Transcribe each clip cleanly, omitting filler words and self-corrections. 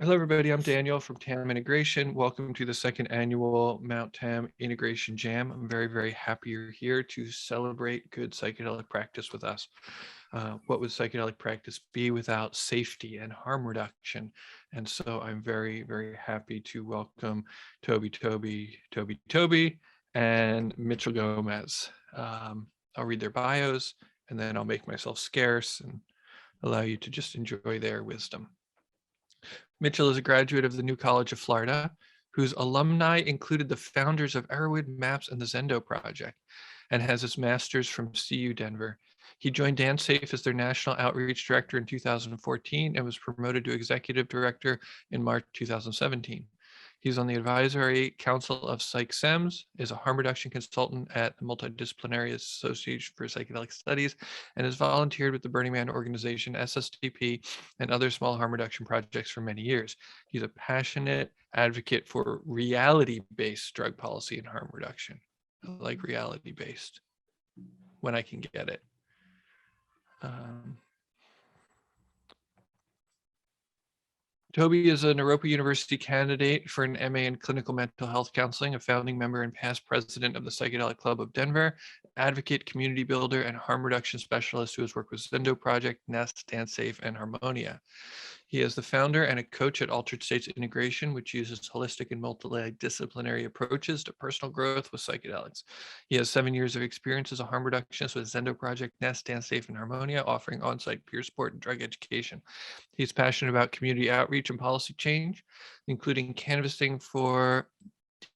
Hello, everybody. I'm Daniel from TAM Integration. Welcome to the second annual Mount TAM Integration Jam. I'm very, very happy you're here to celebrate good psychedelic practice with us. What would psychedelic practice be without safety and harm reduction? And so I'm very, very happy to welcome Tobey, and Mitchell Gomez. I'll read their bios and then I'll make myself scarce and allow you to just enjoy their wisdom. Mitchell is a graduate of the New College of Florida, whose alumni included the founders of Arrowwood Maps and the Zendo Project, and has his master's from CU Denver. He joined DanceSafe as their national outreach director in 2014 and was promoted to executive director in March 2017. He's on the advisory council of PsychSems, is a harm reduction consultant at the Multidisciplinary Association for Psychedelic Studies, and has volunteered with the Burning Man organization, SSDP, and other small harm reduction projects for many years. He's a passionate advocate for reality-based drug policy and harm reduction. I like reality-based when I can get it. Tobey is a Naropa University candidate for an MA in clinical mental health counseling, a founding member and past president of the Psychedelic Club of Denver, advocate, community builder, and harm reduction specialist who has worked with Zendo Project, Nest, DanceSafe, and Harmonia. He is the founder and a coach at Altered States Integration, which uses holistic and multidisciplinary approaches to personal growth with psychedelics. He has 7 years of experience as a harm reductionist with Zendo Project, Nest, DanceSafe, and Harmonia, offering on-site peer support and drug education. He's passionate about community outreach and policy change, including canvassing for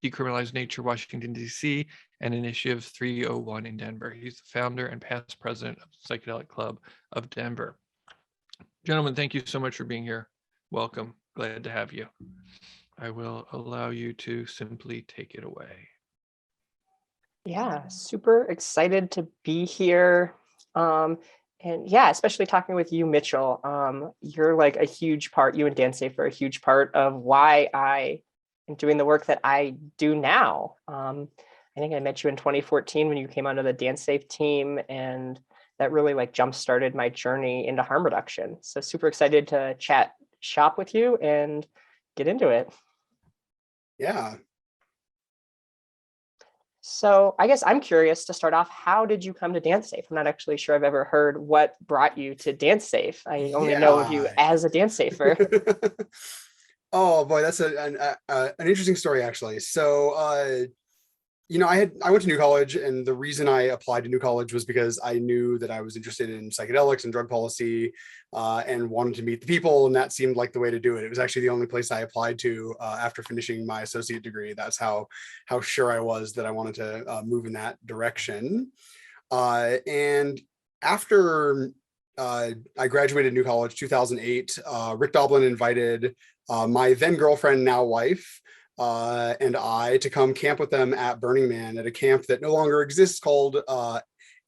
Decriminalized Nature, Washington, D.C., and Initiative 301 in Denver. He's the founder and past president of the Psychedelic Club of Denver. Gentlemen, thank you so much for being here. Welcome. Glad to have you. I will allow you to simply take it away. Yeah, super excited to be here. And yeah, especially talking with you, Mitchell. You're like a huge part, you and DanceSafe are a huge part of why I am doing the work that I do now. I think I met you in 2014 when you came onto the DanceSafe team, and that really like jump-started my journey into harm reduction. So super excited to chat shop with you and get into it. Yeah. So I guess I'm curious to start off, how did you come to DanceSafe? I'm not actually sure I've ever heard what brought you to DanceSafe. I only know of you as a DanceSafer. Oh boy, that's an interesting story, actually. So I went to New College, and the reason I applied to New College was because I knew that I was interested in psychedelics and drug policy, and wanted to meet the people, and that seemed like the way to do it. It was actually the only place I applied to after finishing my associate degree. That's how sure I was that I wanted to move in that direction. And after I graduated New College 2008, Rick Doblin invited my then girlfriend, now wife, and I to come camp with them at Burning Man at a camp that no longer exists called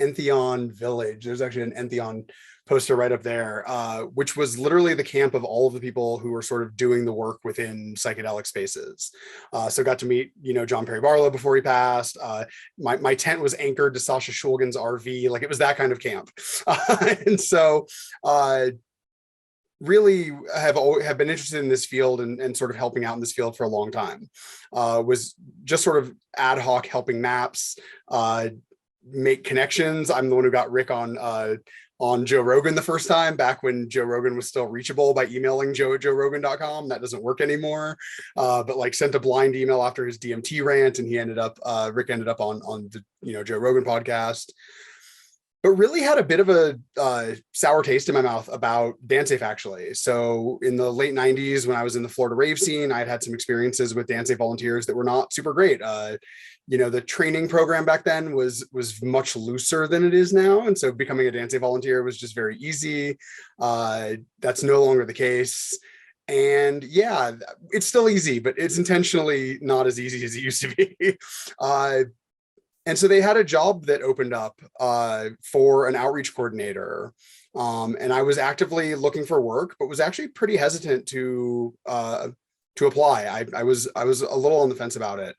Entheon Village. There's actually an Entheon poster right up there, which was literally the camp of all of the people who were sort of doing the work within psychedelic spaces. So got to meet, John Perry Barlow before he passed. My tent was anchored to Sasha Shulgin's RV. Like, it was that kind of camp. And so really have been interested in this field and sort of helping out in this field for a long time. Was just sort of ad hoc helping maps, make connections. I'm the one who got Rick on Joe Rogan the first time, back when Joe Rogan was still reachable by emailing joe@joerogan.com. That doesn't work anymore. But like sent a blind email after his DMT rant, and Rick ended up on the Joe Rogan podcast. But really had a bit of a sour taste in my mouth about DanceSafe, actually. So in the late 90s, when I was in the Florida rave scene, I'd had some experiences with DanceSafe volunteers that were not super great. The training program back then was much looser than it is now. And so becoming a DanceSafe volunteer was just very easy. That's no longer the case. And yeah, it's still easy, but it's intentionally not as easy as it used to be. And so they had a job that opened up for an outreach coordinator. And I was actively looking for work, but was actually pretty hesitant to apply. I was a little on the fence about it.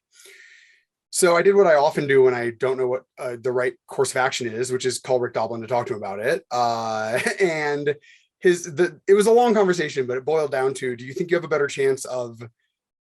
So I did what I often do when I don't know what the right course of action is, which is call Rick Doblin to talk to him about it. And it was a long conversation, but it boiled down to, do you think you have a better chance of,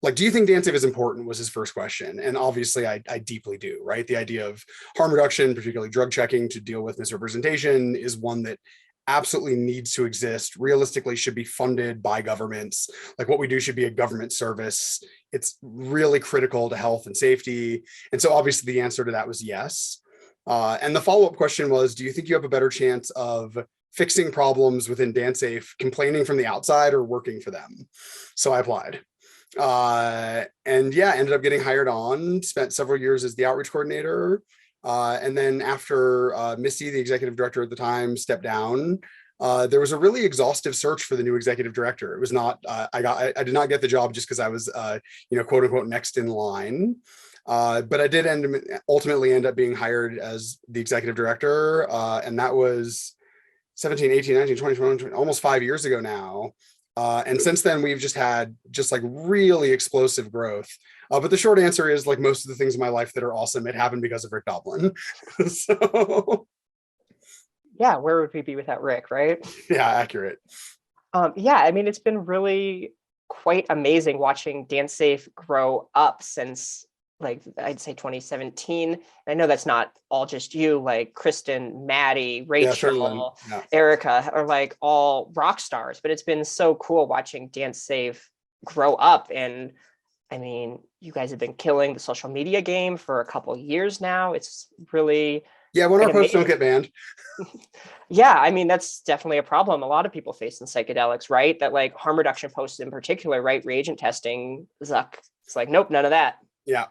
like, do you think dance safe is important, was his first question. And obviously I deeply do, right? The idea of harm reduction, particularly drug checking to deal with misrepresentation, is one that absolutely needs to exist, realistically should be funded by governments. Like, what we do should be a government service. It's really critical to health and safety. And so obviously the answer to that was yes. And the follow-up question was, do you think you have a better chance of fixing problems within DanceSafe, complaining from the outside, or working for them? So I applied. And yeah, ended up getting hired on, spent several years as the outreach coordinator. And then after Missy, the executive director at the time, stepped down, there was a really exhaustive search for the new executive director. It was not, I did not get the job just because I was, quote unquote, next in line. But I did ultimately end up being hired as the executive director. And that was 17, 18, 19, 20, 21, almost 5 years ago now. And since then, we've just had like really explosive growth. But the short answer is, like most of the things in my life that are awesome, it happened because of Rick Doblin. So Yeah, where would we be without Rick, right? yeah, accurate. Yeah, I mean, it's been really quite amazing watching DanceSafe grow up since, like, I'd say 2017. I know that's not all just you, like Kristen, Maddie, Rachel, Yeah. Erica are like all rock stars, but it's been so cool watching DanceSafe grow up. And I mean, you guys have been killing the social media game for a couple of years now. It's really, yeah, when our posts don't get banned. yeah, I mean, that's definitely a problem a lot of people face in psychedelics, right? That like harm reduction posts in particular, right? Reagent testing, Zuck. It's like, nope, none of that. Yeah.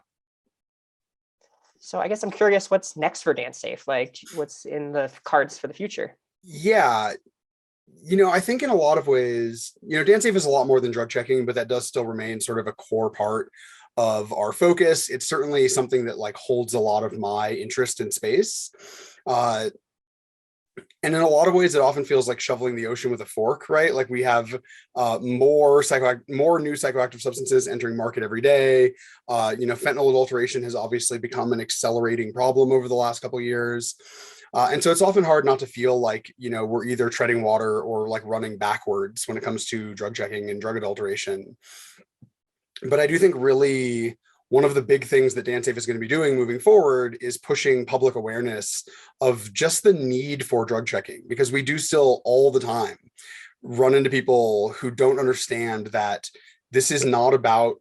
So I guess I'm curious, what's next for DanceSafe? Like, what's in the cards for the future? Yeah. I think in a lot of ways, DanceSafe is a lot more than drug checking, but that does still remain sort of a core part of our focus. It's certainly something that like holds a lot of my interest in space. And in a lot of ways, it often feels like shoveling the ocean with a fork, right? Like, we have more new psychoactive substances entering market every day. Fentanyl adulteration has obviously become an accelerating problem over the last couple of years. And so it's often hard not to feel like, we're either treading water or like running backwards when it comes to drug checking and drug adulteration. But I do think really one of the big things that DanceSafe is going to be doing moving forward is pushing public awareness of just the need for drug checking, because we do still all the time run into people who don't understand that this is not about,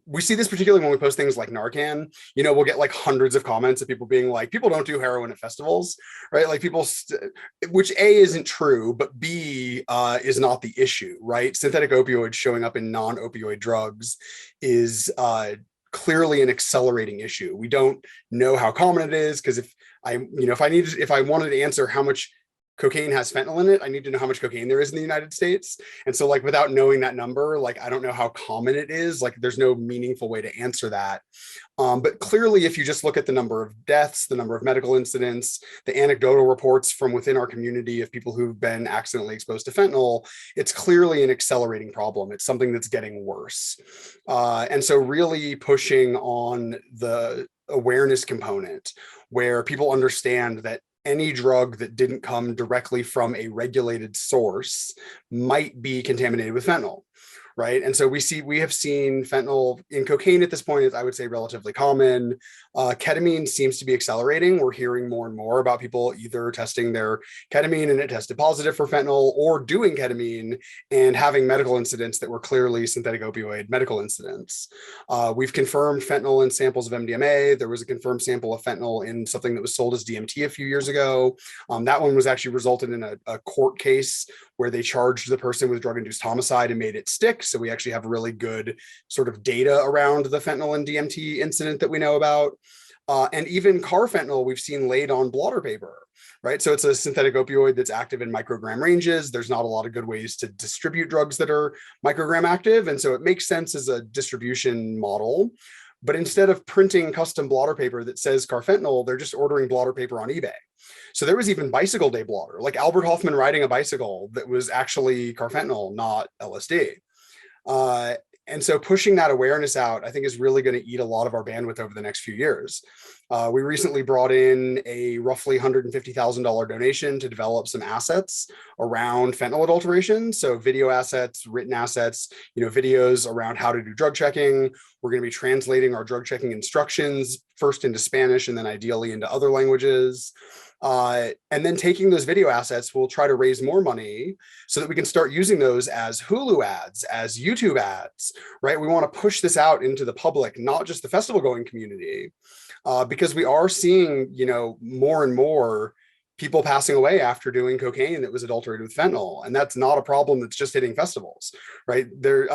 we see this particularly when we post things like Narcan, we'll get like hundreds of comments of people being like, people don't do heroin at festivals, right? Like which A, isn't true, but B, is not the issue, right? Synthetic opioids showing up in non-opioid drugs is clearly an accelerating issue. We don't know how common it is, because if I wanted to answer how much cocaine has fentanyl in it, I need to know how much cocaine there is in the United States. And so like, without knowing that number, like, I don't know how common it is. Like, there's no meaningful way to answer that. But clearly, if you just look at the number of deaths, the number of medical incidents, the anecdotal reports from within our community of people who've been accidentally exposed to fentanyl, it's clearly an accelerating problem. It's something that's getting worse. And so really pushing on the awareness component, where people understand that any drug that didn't come directly from a regulated source might be contaminated with fentanyl, right? And so we have seen fentanyl in cocaine at this point is, I would say, relatively common. Ketamine seems to be accelerating. We're hearing more and more about people either testing their ketamine and it tested positive for fentanyl, or doing ketamine and having medical incidents that were clearly synthetic opioid medical incidents. We've confirmed fentanyl in samples of MDMA. There was a confirmed sample of fentanyl in something that was sold as DMT a few years ago. That one was actually resulted in a court case where they charged the person with drug-induced homicide and made it stick. So we actually have really good sort of data around the fentanyl and DMT incident that we know about. And even carfentanil we've seen laid on blotter paper, right? So it's a synthetic opioid that's active in microgram ranges. There's not a lot of good ways to distribute drugs that are microgram active. And so it makes sense as a distribution model. But instead of printing custom blotter paper that says carfentanil, they're just ordering blotter paper on eBay. So there was even bicycle day blotter, like Albert Hoffman riding a bicycle that was actually carfentanil, not LSD. And so pushing that awareness out, I think, is really going to eat a lot of our bandwidth over the next few years. We recently brought in a roughly $150,000 donation to develop some assets around fentanyl adulteration. So video assets, written assets, videos around how to do drug checking. We're going to be translating our drug checking instructions first into Spanish and then ideally into other languages. And then taking those video assets, we'll try to raise more money so that we can start using those as Hulu ads, as YouTube ads, right? We want to push this out into the public, not just the festival going community, because we are seeing, more and more people passing away after doing cocaine that was adulterated with fentanyl. And that's not a problem that's just hitting festivals, right? There's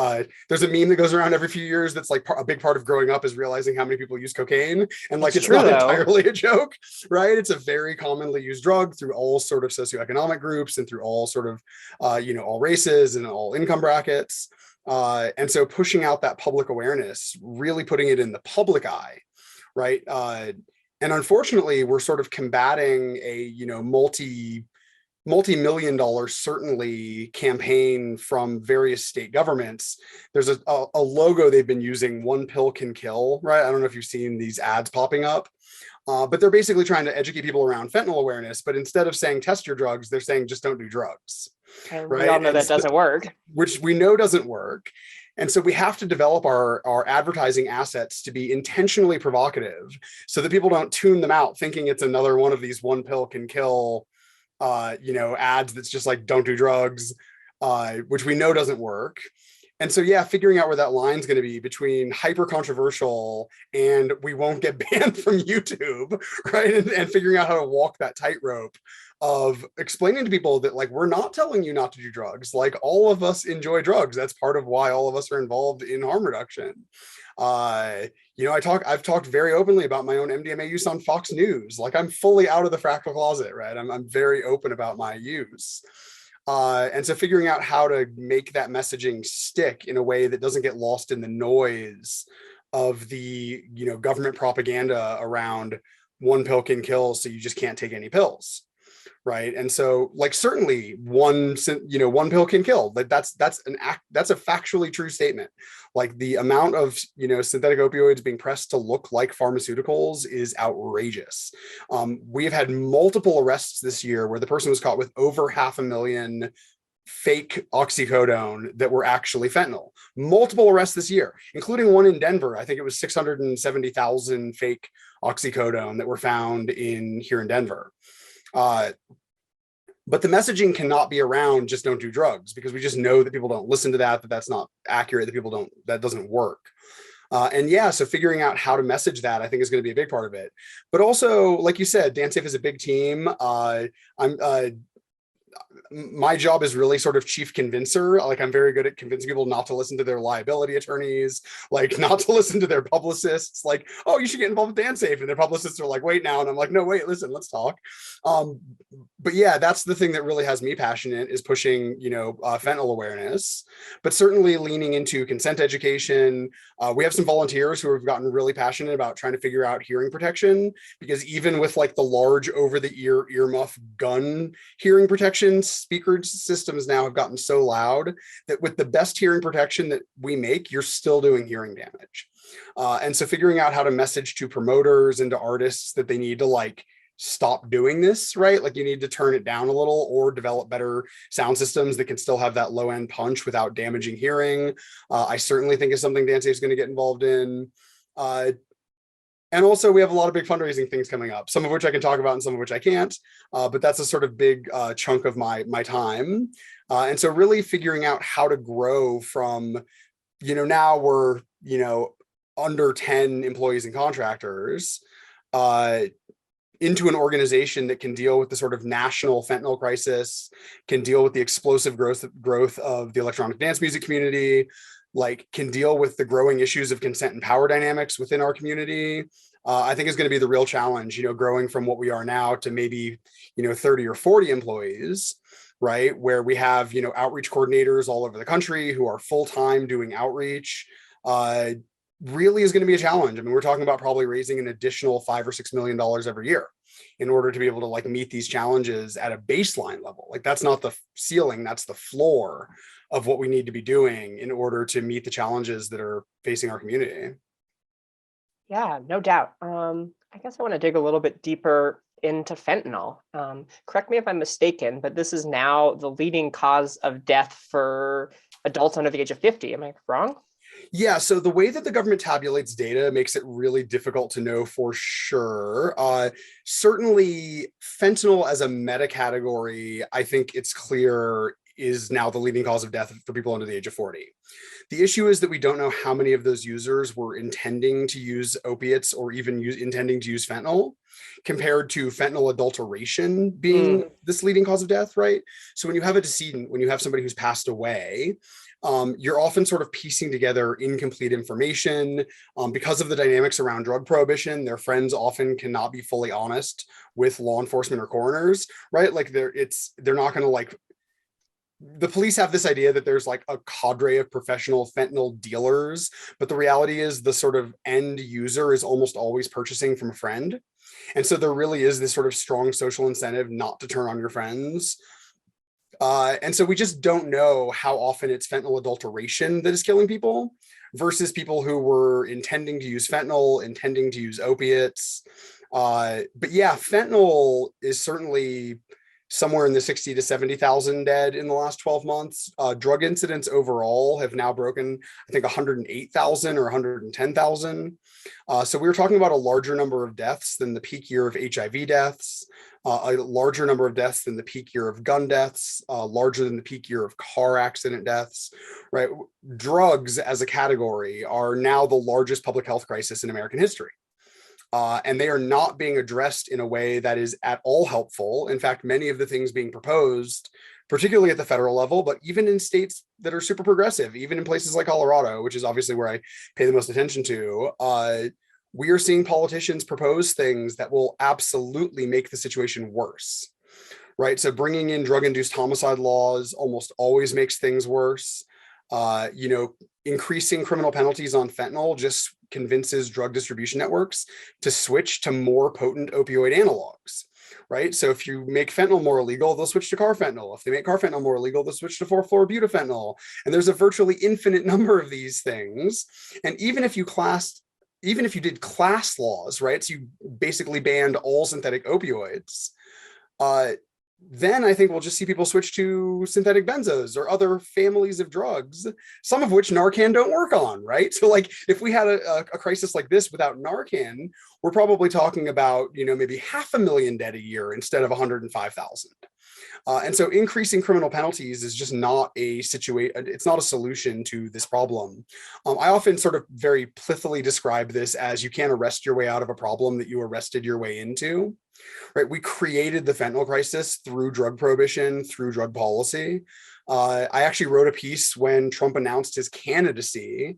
a meme that goes around every few years that's like a big part of growing up is realizing how many people use cocaine. And like, it's not entirely a joke, right? It's a very commonly used drug through all sort of socioeconomic groups and through all sort of, all races and all income brackets. And so pushing out that public awareness, really putting it in the public eye, right? And unfortunately, we're sort of combating a, multi-million dollar, certainly, campaign from various state governments. There's a logo they've been using, "One pill can kill," right? I don't know if you've seen these ads popping up, but they're basically trying to educate people around fentanyl awareness. But instead of saying test your drugs, they're saying just don't do drugs. And right? we all know that doesn't work. Which we know doesn't work. And so we have to develop our advertising assets to be intentionally provocative so that people don't tune them out thinking it's another one of these "one pill can kill," ads that's just like, don't do drugs, which we know doesn't work. And so, yeah, figuring out where that line's going to be between hyper controversial and we won't get banned from YouTube, right? And figuring out how to walk that tightrope of explaining to people that, like, we're not telling you not to do drugs. Like, all of us enjoy drugs. That's part of why all of us are involved in harm reduction. I've talked very openly about my own MDMA use on Fox News. Like, I'm fully out of the fractal closet, right? I'm very open about my use. And so figuring out how to make that messaging stick in a way that doesn't get lost in the noise of the, government propaganda around "one pill can kill," so you just can't take any pills. Right. And so, like, certainly one pill can kill. That's a factually true statement. Like, the amount of, synthetic opioids being pressed to look like pharmaceuticals is outrageous. We've had multiple arrests this year where the person was caught with over 500,000 fake oxycodone that were actually fentanyl. Multiple arrests this year, including one in Denver. I think it was 670,000 fake oxycodone that were found here in Denver. But the messaging cannot be around just don't do drugs, because we just know that people don't listen to that's not accurate, that doesn't work. So figuring out how to message that, I think, is going to be a big part of it. But also, like you said, DanceSafe is a big team. My job is really sort of chief convincer. Like, I'm very good at convincing people not to listen to their liability attorneys, like not to listen to their publicists, like, "Oh, you should get involved with DanceSafe." And their publicists are like, "Wait now." And I'm like, "No, wait, listen, let's talk." But yeah, that's the thing that really has me passionate, is pushing, fentanyl awareness, but certainly leaning into consent education. We have some volunteers who have gotten really passionate about trying to figure out hearing protection, because even with like the large over the ear earmuff gun hearing protection, speaker systems now have gotten so loud that with the best hearing protection that we make, you're still doing hearing damage. And so figuring out how to message to promoters and to artists that they need to, like, stop doing this, right? Like, you need to turn it down a little or develop better sound systems that can still have that low end punch without damaging hearing. I certainly think is something DanceSafe is going to get involved in. And also, we have a lot of big fundraising things coming up, some of which I can talk about and some of which I can't. But that's a sort of big chunk of my time. And so really figuring out how to grow from, now we're, under 10 employees and contractors, into an organization that can deal with the sort of national fentanyl crisis, can deal with the explosive growth of the electronic dance music community, like, can deal with the growing issues of consent and power dynamics within our community. I think is going to be the real challenge, growing from what we are now to maybe, 30 or 40 employees, right? Where we have, outreach coordinators all over the country who are full-time doing outreach, really is going to be a challenge. I mean, we're talking about probably raising an additional $5 or $6 million every year in order to be able to like meet these challenges at a baseline level. Like that's not the ceiling, that's the floor of what we need to be doing in order to meet the challenges that are facing our community. Yeah, no doubt. I guess I want to dig a little bit deeper into fentanyl. Correct me if I'm mistaken, but this is now the leading cause of death for adults under the age of 50. Am I wrong? Yeah, so the way that the government tabulates data makes it really difficult to know for sure. Certainly, fentanyl as a meta category, I think it's clear is now the leading cause of death for people under the age of 40. The issue is that we don't know how many of those users were intending to use opiates or even intending to use fentanyl, compared to fentanyl adulteration being this leading cause of death, right? So when you have a decedent, when you have somebody who's passed away, you're often sort of piecing together incomplete information. Because of the dynamics around drug prohibition, their friends often cannot be fully honest with law enforcement or coroners, right? Like they're not going to like, the police have this idea that there's like a cadre of professional fentanyl dealers, but the reality is the sort of end user is almost always purchasing from a friend. And so there really is this sort of strong social incentive not to turn on your friends. And so we just don't know how often it's fentanyl adulteration that is killing people versus people who were intending to use fentanyl, intending to use opiates. But yeah, fentanyl is certainly somewhere in the 60 to 70,000 dead in the last 12 months. Drug incidents overall have now broken, I think, 108,000 or 110,000. So we were talking about a larger number of deaths than the peak year of HIV deaths, a larger number of deaths than the peak year of gun deaths, larger than the peak year of car accident deaths, right? Drugs as a category are now the largest public health crisis in American history. And they are not being addressed in a way that is at all helpful. In fact, many of the things being proposed, particularly at the federal level, but even in states that are super progressive, even in places like Colorado, which is obviously where I pay the most attention to, we are seeing politicians propose things that will absolutely make the situation worse, right? So bringing in drug-induced homicide laws almost always makes things worse. Increasing criminal penalties on fentanyl just convinces drug distribution networks to switch to more potent opioid analogs, right? So if you make fentanyl more illegal, they'll switch to carfentanil. If they make carfentanil more illegal, they'll switch to 4,4-butafentanil. And there's a virtually infinite number of these things. And even if you did class laws, right? So you basically banned all synthetic opioids, then I think we'll just see people switch to synthetic benzos or other families of drugs, some of which Narcan don't work on, right? So like if we had a crisis like this without Narcan, we're probably talking about, maybe 500,000 dead a year instead of 105,000. And so increasing criminal penalties is just not it's not a solution to this problem. I often sort of very pithily describe this as you can't arrest your way out of a problem that you arrested your way into. Right, we created the fentanyl crisis through drug prohibition, through drug policy. I actually wrote a piece when Trump announced his candidacy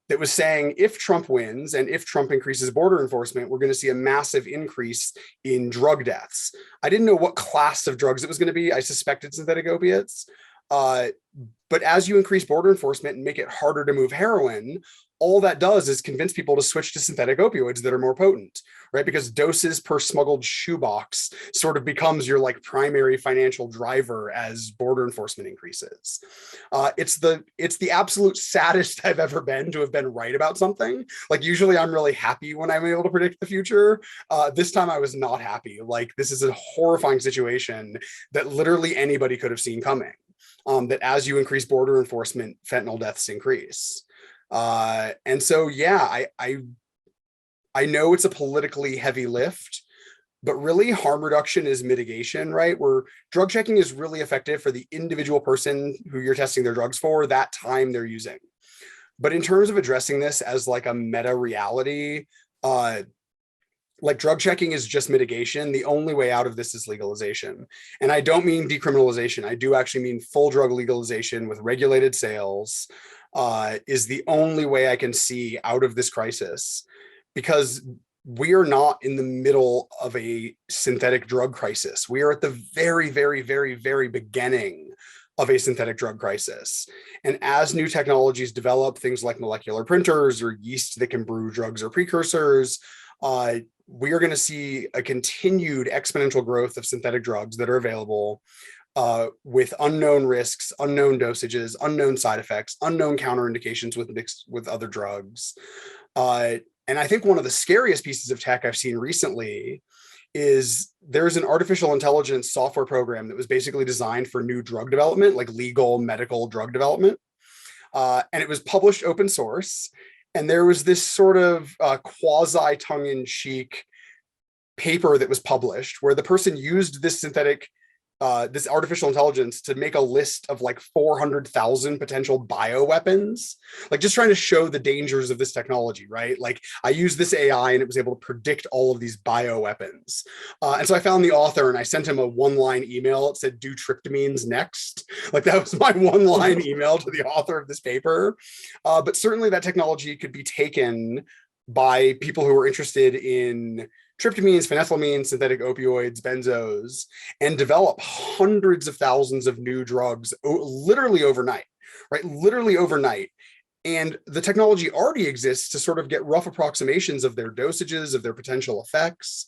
that was saying if Trump wins and if Trump increases border enforcement, we're going to see a massive increase in drug deaths. I didn't know what class of drugs it was going to be. I suspected synthetic opiates. But as you increase border enforcement and make it harder to move heroin, all that does is convince people to switch to synthetic opioids that are more potent, right? Because doses per smuggled shoebox sort of becomes your like primary financial driver as border enforcement increases. It's the absolute saddest I've ever been to have been right about something. Like usually I'm really happy when I'm able to predict the future. This time I was not happy. Like this is a horrifying situation that literally anybody could have seen coming. That as you increase border enforcement, fentanyl deaths increase. And so, yeah, I know it's a politically heavy lift, but really harm reduction is mitigation, right? Where drug checking is really effective for the individual person who you're testing their drugs for that time they're using. But in terms of addressing this as like a meta reality, like drug checking is just mitigation. The only way out of this is legalization. And I don't mean decriminalization. I do actually mean full drug legalization with regulated sales is the only way I can see out of this crisis, because we are not in the middle of a synthetic drug crisis. We are at the very, very, very, very beginning of a synthetic drug crisis. And as new technologies develop, things like molecular printers or yeast that can brew drugs or precursors, we are going to see a continued exponential growth of synthetic drugs that are available with unknown risks, unknown dosages, unknown side effects, unknown counterindications with mixed with other drugs. And I think one of the scariest pieces of tech I've seen recently is there's an artificial intelligence software program that was basically designed for new drug development, like legal medical drug development. And it was published open source. And there was this sort of quasi tongue-in-cheek paper that was published where the person used this this artificial intelligence to make a list of like 400,000 potential bioweapons, like just trying to show the dangers of this technology, right? Like I used this AI and it was able to predict all of these bioweapons. And so I found the author and I sent him a one-line email. It said, do tryptamines next. Like that was my one-line email to the author of this paper. But certainly that technology could be taken by people who are interested in tryptamines, phenethylamines, synthetic opioids, benzos, and develop hundreds of thousands of new drugs literally overnight, right? Literally overnight. And the technology already exists to sort of get rough approximations of their dosages, of their potential effects.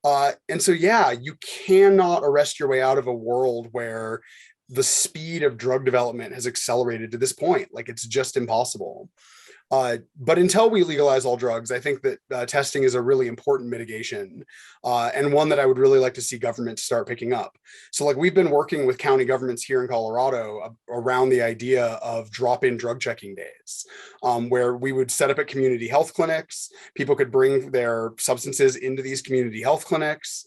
And so, yeah, you cannot arrest your way out of a world where the speed of drug development has accelerated to this point. Like it's just impossible. But until we legalize all drugs, I think that testing is a really important mitigation and one that I would really like to see governments start picking up. So like we've been working with county governments here in Colorado around the idea of drop-in drug checking days, where we would set up at community health clinics. People could bring their substances into these community health clinics,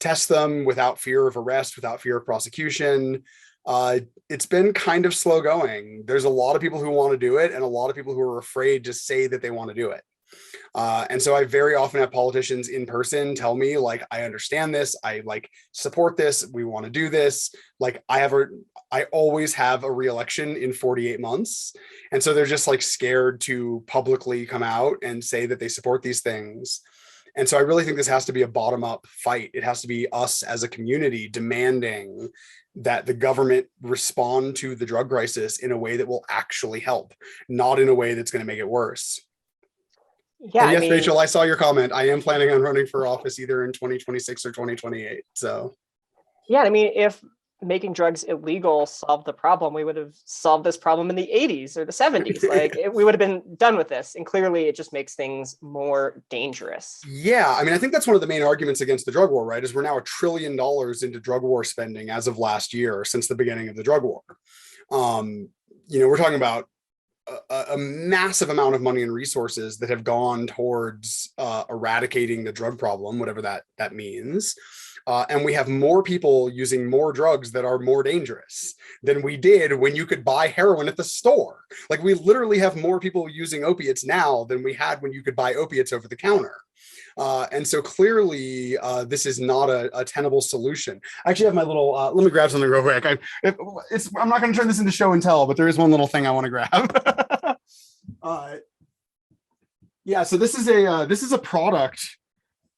test them without fear of arrest, without fear of prosecution. It's been kind of slow going. There's a lot of people who want to do it and a lot of people who are afraid to say that they want to do it. And so I very often have politicians in person tell me like, I understand this. I like support this. We want to do this. Like I always have a re-election in 48 months. And so they're just like scared to publicly come out and say that they support these things. And so I really think this has to be a bottom-up fight. It has to be us as a community demanding that the government respond to the drug crisis in a way that will actually help, not in a way that's going to make it worse. Yeah, and yes, Rachel, I saw your comment. I am planning on running for office either in 2026 or 2028. So, yeah, I mean, if making drugs illegal solved the problem, we would have solved this problem in the 80s or the 70s. Like we would have been done with this. And clearly it just makes things more dangerous. Yeah. I mean, I think that's one of the main arguments against the drug war, right? Is we're now $1 trillion into drug war spending as of last year, since the beginning of the drug war. We're talking about a massive amount of money and resources that have gone towards eradicating the drug problem, whatever that means. And we have more people using more drugs that are more dangerous than we did when you could buy heroin at the store. Like we literally have more people using opiates now than we had when you could buy opiates over the counter. And so clearly, this is not a tenable solution. I actually have my little, let me grab something real quick. I'm not going to turn this into show and tell, but there is one little thing I want to grab. Yeah, so this is a product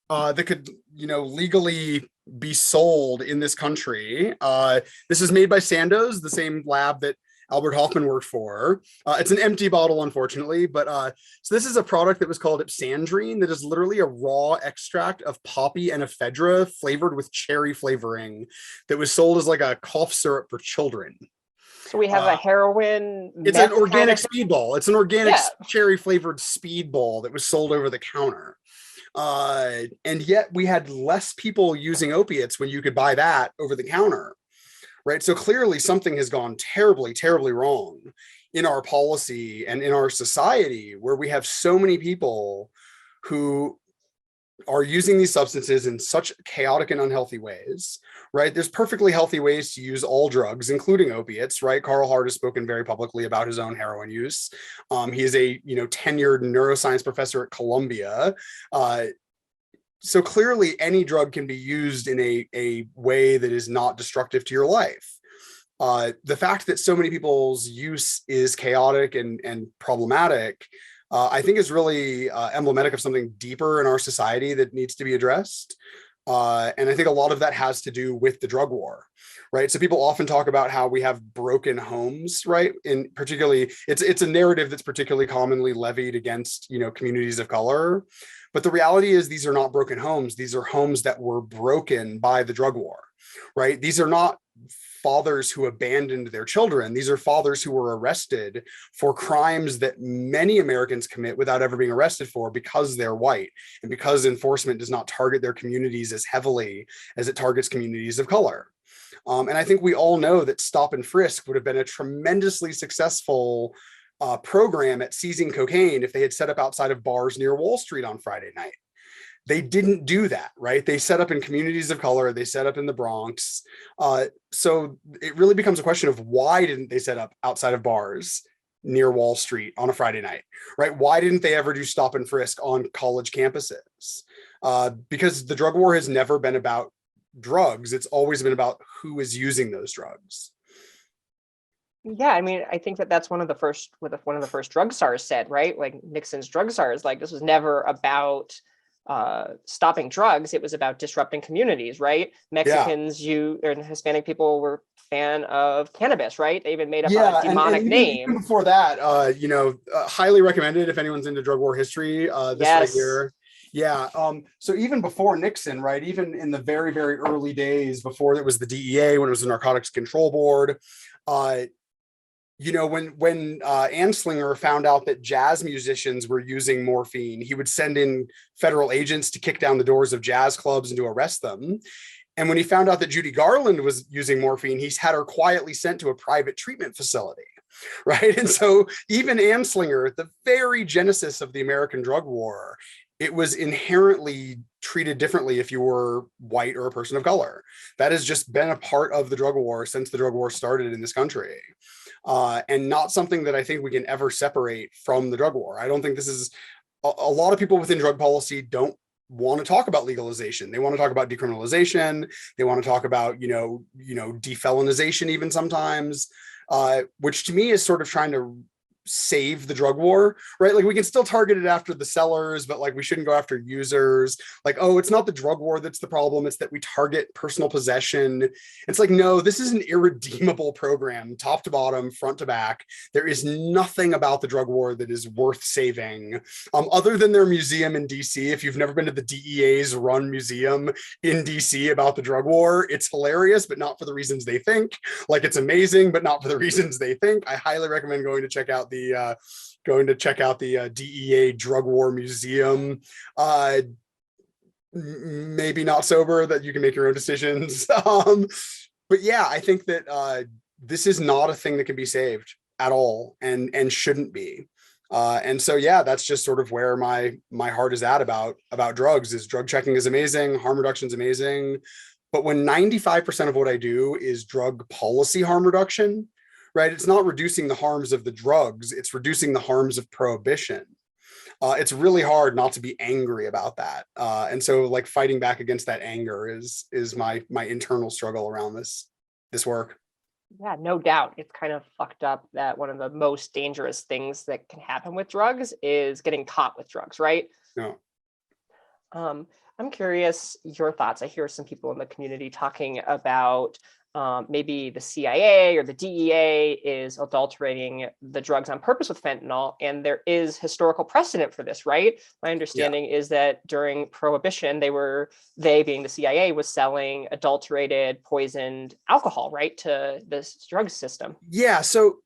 that could, legally be sold in this country. This is made by Sandoz, the same lab that Albert Hoffman worked for. It's an empty bottle, unfortunately, but so this is a product that was called Ipsandrine that is literally a raw extract of poppy and ephedra flavored with cherry flavoring that was sold as like a cough syrup for children. So we have a heroin. It's an organic speedball. It's an organic cherry flavored speedball that was sold over the counter. And yet we had less people using opiates when you could buy that over the counter, right? So clearly something has gone terribly, terribly wrong in our policy and in our society, where we have so many people who are using these substances in such chaotic and unhealthy ways, right? There's perfectly healthy ways to use all drugs, including opiates, right? Carl Hart has spoken very publicly about his own heroin use. He is a tenured neuroscience professor at Columbia. So clearly any drug can be used in a way that is not destructive to your life. The fact that so many people's use is chaotic and problematic, I think is really emblematic of something deeper in our society that needs to be addressed. And I think a lot of that has to do with the drug war, right? So people often talk about how we have broken homes, right? And particularly, it's a narrative that's particularly commonly levied against, communities of color. But the reality is these are not broken homes. These are homes that were broken by the drug war, right? These are not fathers who abandoned their children. These are fathers who were arrested for crimes that many Americans commit without ever being arrested for because they're white and because enforcement does not target their communities as heavily as it targets communities of color. And I think we all know that stop and frisk would have been a tremendously successful program at seizing cocaine if they had set up outside of bars near Wall Street on Friday night. They didn't do that, right? They set up in communities of color. They set up in the Bronx. So it really becomes a question of why didn't they set up outside of bars near Wall Street on a Friday night, right? Why didn't they ever do stop and frisk on college campuses? Because the drug war has never been about drugs. It's always been about who is using those drugs. Yeah, I mean, I think that's one of the first drug czars said, right? Like Nixon's drug czars, like this was never about stopping drugs. It was about disrupting communities, right? Mexicans, and Hispanic people were fan of cannabis, right? They even made up a demonic name. Even before that, highly recommended if anyone's into drug war history. This right here. Yeah. So even before Nixon, right? Even in the very, very early days before it was the DEA, when it was the Narcotics Control Board, when Anslinger found out that jazz musicians were using morphine, he would send in federal agents to kick down the doors of jazz clubs and to arrest them. And when he found out that Judy Garland was using morphine, he's had her quietly sent to a private treatment facility, right? And so even Anslinger, at the very genesis of the American drug war, it was inherently treated differently if you were white or a person of color. That has just been a part of the drug war since the drug war started in this country. And not something that I think we can ever separate from the drug war. I don't think this is a lot of people within drug policy don't want to talk about legalization. They want to talk about decriminalization. They want to talk about, defelonization even sometimes, which to me is sort of trying to save the drug war, right? Like we can still target it after the sellers, but like we shouldn't go after users. Like, oh, it's not the drug war that's the problem. It's that we target personal possession. It's like, no, this is an irredeemable program, top to bottom, front to back. There is nothing about the drug war that is worth saving, other than their museum in DC. If you've never been to the DEA's run museum in DC about the drug war, it's hilarious, but not for the reasons they think. Like it's amazing, but not for the reasons they think. I highly recommend going to check out the DEA Drug War Museum. Maybe not sober, that you can make your own decisions. But yeah, I think that this is not a thing that can be saved at all, and shouldn't be. And so yeah, that's just sort of where my heart is at about drugs. Is drug checking is amazing, harm reduction is amazing, but when 95% of what I do is drug policy harm reduction, right? It's not reducing the harms of the drugs, it's reducing the harms of prohibition. It's really hard not to be angry about that. And so like fighting back against that anger is my internal struggle around this work. Yeah, no doubt. It's kind of fucked up that one of the most dangerous things that can happen with drugs is getting caught with drugs, right? No. I'm curious your thoughts. I hear some people in the community talking about maybe the CIA or the DEA is adulterating the drugs on purpose with fentanyl, and there is historical precedent for this, right? My understanding is that during Prohibition, they being the CIA, was selling adulterated, poisoned alcohol, right, to this drug system. Yeah, so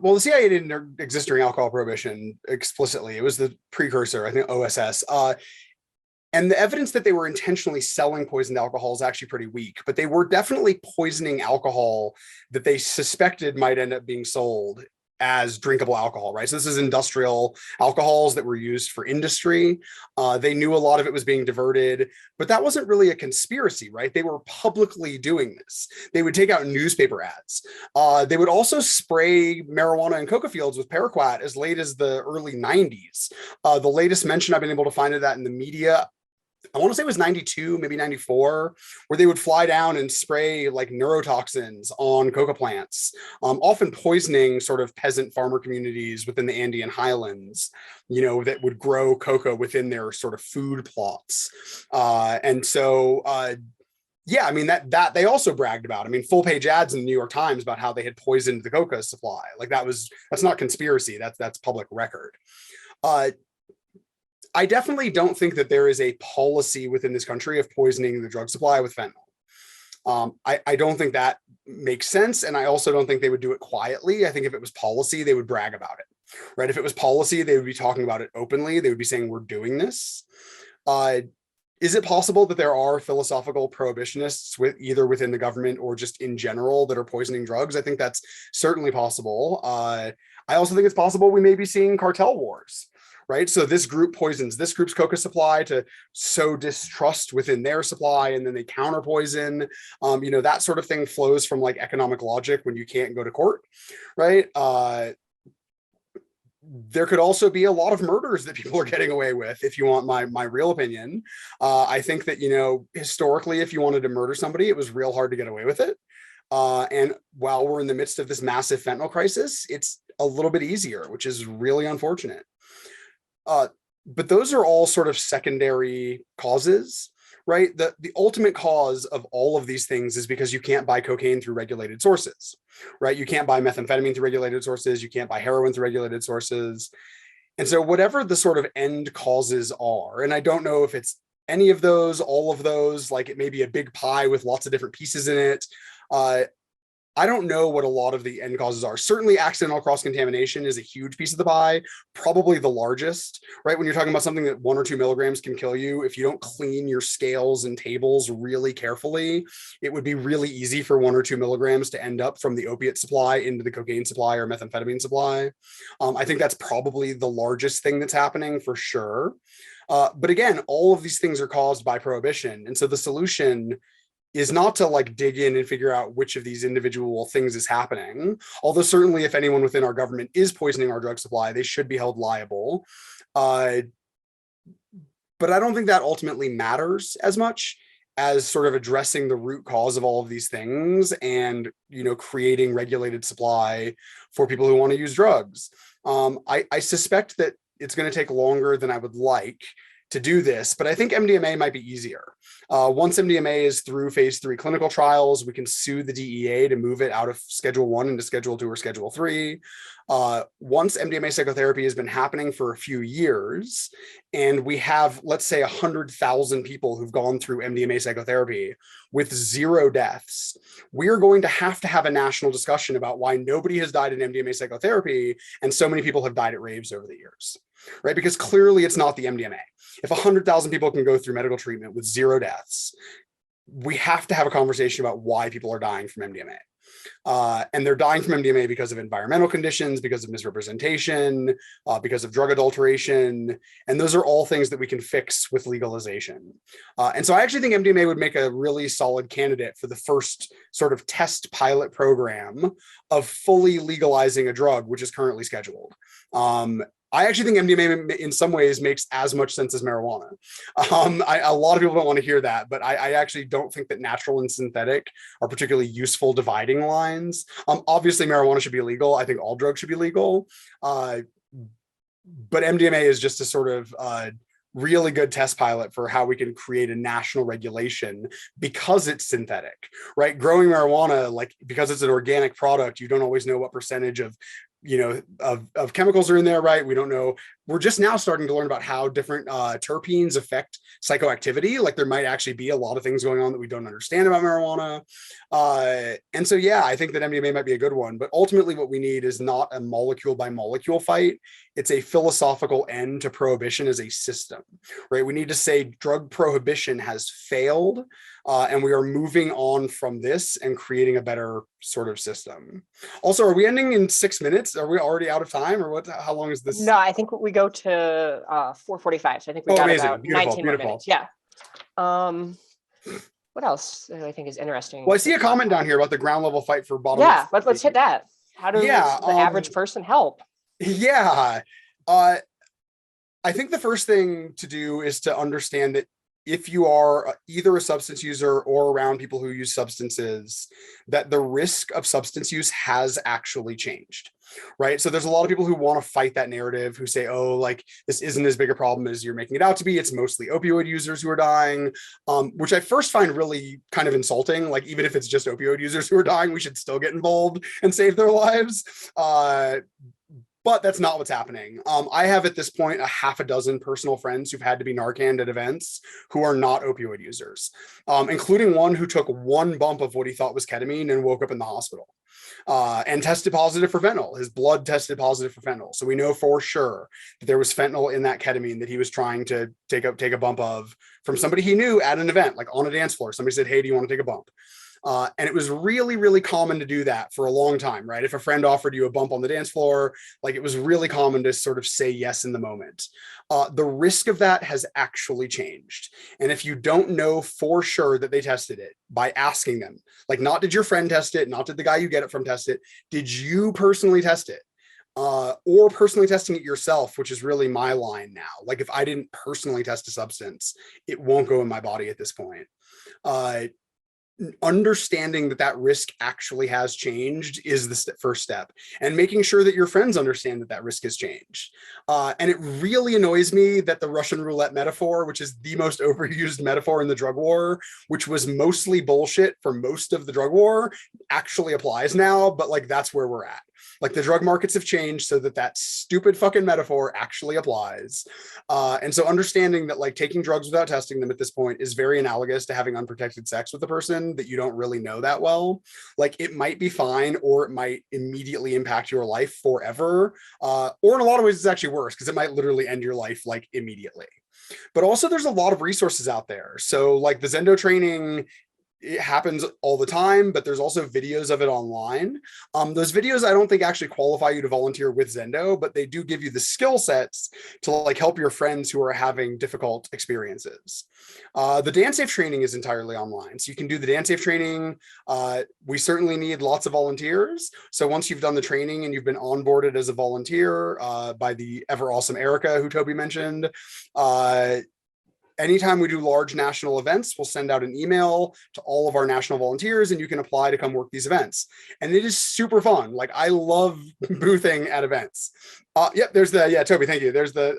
well, the CIA didn't exist during alcohol prohibition explicitly. It was the precursor, I think, OSS. And the evidence that they were intentionally selling poisoned alcohol is actually pretty weak, but they were definitely poisoning alcohol that they suspected might end up being sold as drinkable alcohol, right? So this is industrial alcohols that were used for industry. They knew a lot of it was being diverted, but that wasn't really a conspiracy, right? They were publicly doing this. They would take out newspaper ads. They would also spray marijuana and coca fields with paraquat as late as the early 90s. The latest mention I've been able to find of that in the media I want to say it was 92, maybe 94, where they would fly down and spray like neurotoxins on coca plants, often poisoning sort of peasant farmer communities within the Andean highlands, that would grow coca within their sort of food plots. Yeah, I mean, that they also bragged about. I mean, full page ads in the New York Times about how they had poisoned the coca supply. Like that's not conspiracy. That's public record. I definitely don't think that there is a policy within this country of poisoning the drug supply with fentanyl. I don't think that makes sense. And I also don't think they would do it quietly. I think if it was policy, they would brag about it, right? If it was policy, they would be talking about it openly. They would be saying, we're doing this. Is it possible that there are philosophical prohibitionists either within the government or just in general that are poisoning drugs? I think that's certainly possible. I also think it's possible we may be seeing cartel wars, right? So this group poisons this group's coca supply to sow distrust within their supply, and then they counter poison. That sort of thing flows from like economic logic when you can't go to court, right? There could also be a lot of murders that people are getting away with, if you want my real opinion. I think that, historically, if you wanted to murder somebody, it was real hard to get away with it. And while we're in the midst of this massive fentanyl crisis, it's a little bit easier, which is really unfortunate. But those are all sort of secondary causes, right? The ultimate cause of all of these things is because you can't buy cocaine through regulated sources, right? You can't buy methamphetamine through regulated sources. You can't buy heroin through regulated sources. And so whatever the sort of end causes are, and I don't know if it's any of those, all of those, like it may be a big pie with lots of different pieces in it. I don't know what a lot of the end causes are. Certainly accidental cross-contamination is a huge piece of the pie, probably the largest, right? When you're talking about something that 1 or 2 milligrams can kill you, if you don't clean your scales and tables really carefully, it would be really easy for 1 or 2 milligrams to end up from the opiate supply into the cocaine supply or methamphetamine supply. I think that's probably the largest thing that's happening for sure. But again, all of these things are caused by prohibition. And so the solution is not to like dig in and figure out which of these individual things is happening. Although certainly if anyone within our government is poisoning our drug supply, they should be held liable. But I don't think that ultimately matters as much as sort of addressing the root cause of all of these things and, creating regulated supply for people who want to use drugs. I suspect that it's going to take longer than I would like to do this, but I think MDMA might be easier. Once MDMA is through phase 3 clinical trials, we can sue the DEA to move it out of Schedule 1 into Schedule 2 or Schedule 3. Once MDMA psychotherapy has been happening for a few years, and we have, let's say, 100,000 people who've gone through MDMA psychotherapy with 0 deaths, we're going to have a national discussion about why nobody has died in MDMA psychotherapy and so many people have died at raves over the years, right? Because clearly it's not the MDMA. If 100,000 people can go through medical treatment with 0 deaths, we have to have a conversation about why people are dying from MDMA. And they're dying from MDMA because of environmental conditions, because of misrepresentation, because of drug adulteration. And those are all things that we can fix with legalization. And so I actually think MDMA would make a really solid candidate for the first sort of test pilot program of fully legalizing a drug, which is currently scheduled. I actually think MDMA in some ways makes as much sense as marijuana. A lot of people don't want to hear that, but I actually don't think that natural and synthetic are particularly useful dividing lines. Obviously, marijuana should be illegal. I think all drugs should be legal. But MDMA is just a sort of really good test pilot for how we can create a national regulation because it's synthetic, right? Growing marijuana, like because it's an organic product, you don't always know what percentage of chemicals are in there, right? We don't know. We're just now starting to learn about how different terpenes affect psychoactivity. Like there might actually be a lot of things going on that we don't understand about marijuana. And so, yeah, I think that MDMA might be a good one, but ultimately what we need is not a molecule by molecule fight. It's a philosophical end to prohibition as a system, right? We need to say drug prohibition has failed. And we are moving on from this and creating a better sort of system. Also, are we ending in 6 minutes? Are we already out of time, or what? How long is this? No, I think we go to 4:45. So I think we got amazing. about 19 more minutes. Yeah. What else I think is interesting? Well, I see a comment down here about the ground level fight for bottom. Yeah, let's hit that. How does the average person help? Yeah. I think the first thing to do is to understand that if you are either a substance user or around people who use substances, that the risk of substance use has actually changed, right? So there's a lot of people who want to fight that narrative, who say, oh, like this isn't as big a problem as you're making it out to be. It's mostly opioid users who are dying, which I first find really kind of insulting. Like, even if it's just opioid users who are dying, we should still get involved and save their lives. But that's not what's happening. I have at this point a half a dozen personal friends who've had to be Narcaned at events who are not opioid users, including one who took one bump of what he thought was ketamine and woke up in the hospital and tested positive for fentanyl. His blood tested positive for fentanyl. So we know for sure that there was fentanyl in that ketamine that he was trying to take a bump of from somebody he knew at an event, like on a dance floor. Somebody said, hey, do you want to take a bump? And it was really, really common to do that for a long time, right? If a friend offered you a bump on the dance floor, like it was really common to sort of say yes in the moment. The risk of that has actually changed. And if you don't know for sure that they tested it, by asking them, like, not did your friend test it, not did the guy you get it from test it, did you personally test it? Or personally testing it yourself, which is really my line now. Like, if I didn't personally test a substance, it won't go in my body at this point. Understanding that risk actually has changed is the first step, and making sure that your friends understand that risk has changed. And it really annoys me that the Russian roulette metaphor, which is the most overused metaphor in the drug war, which was mostly bullshit for most of the drug war, actually applies now. But like, that's where we're at. Like, the drug markets have changed so that stupid fucking metaphor actually applies. And so understanding that, like, taking drugs without testing them at this point is very analogous to having unprotected sex with a person that you don't really know that well. Like, it might be fine, or it might immediately impact your life forever. Or in a lot of ways, it's actually worse, because it might literally end your life like immediately. But also, there's a lot of resources out there. So like the Zendo training, it happens all the time, but there's also videos of it online. Those videos, I don't think actually qualify you to volunteer with Zendo, but they do give you the skill sets to like help your friends who are having difficult experiences. The dance safe training is entirely online. So you can do the dance safe training. We certainly need lots of volunteers. So once you've done the training and you've been onboarded as a volunteer by the ever awesome Erica, who Tobey mentioned, anytime we do large national events, we'll send out an email to all of our national volunteers, and you can apply to come work these events. And it is super fun. Like, I love boothing at events. Yep, there's Tobey, thank you. There's the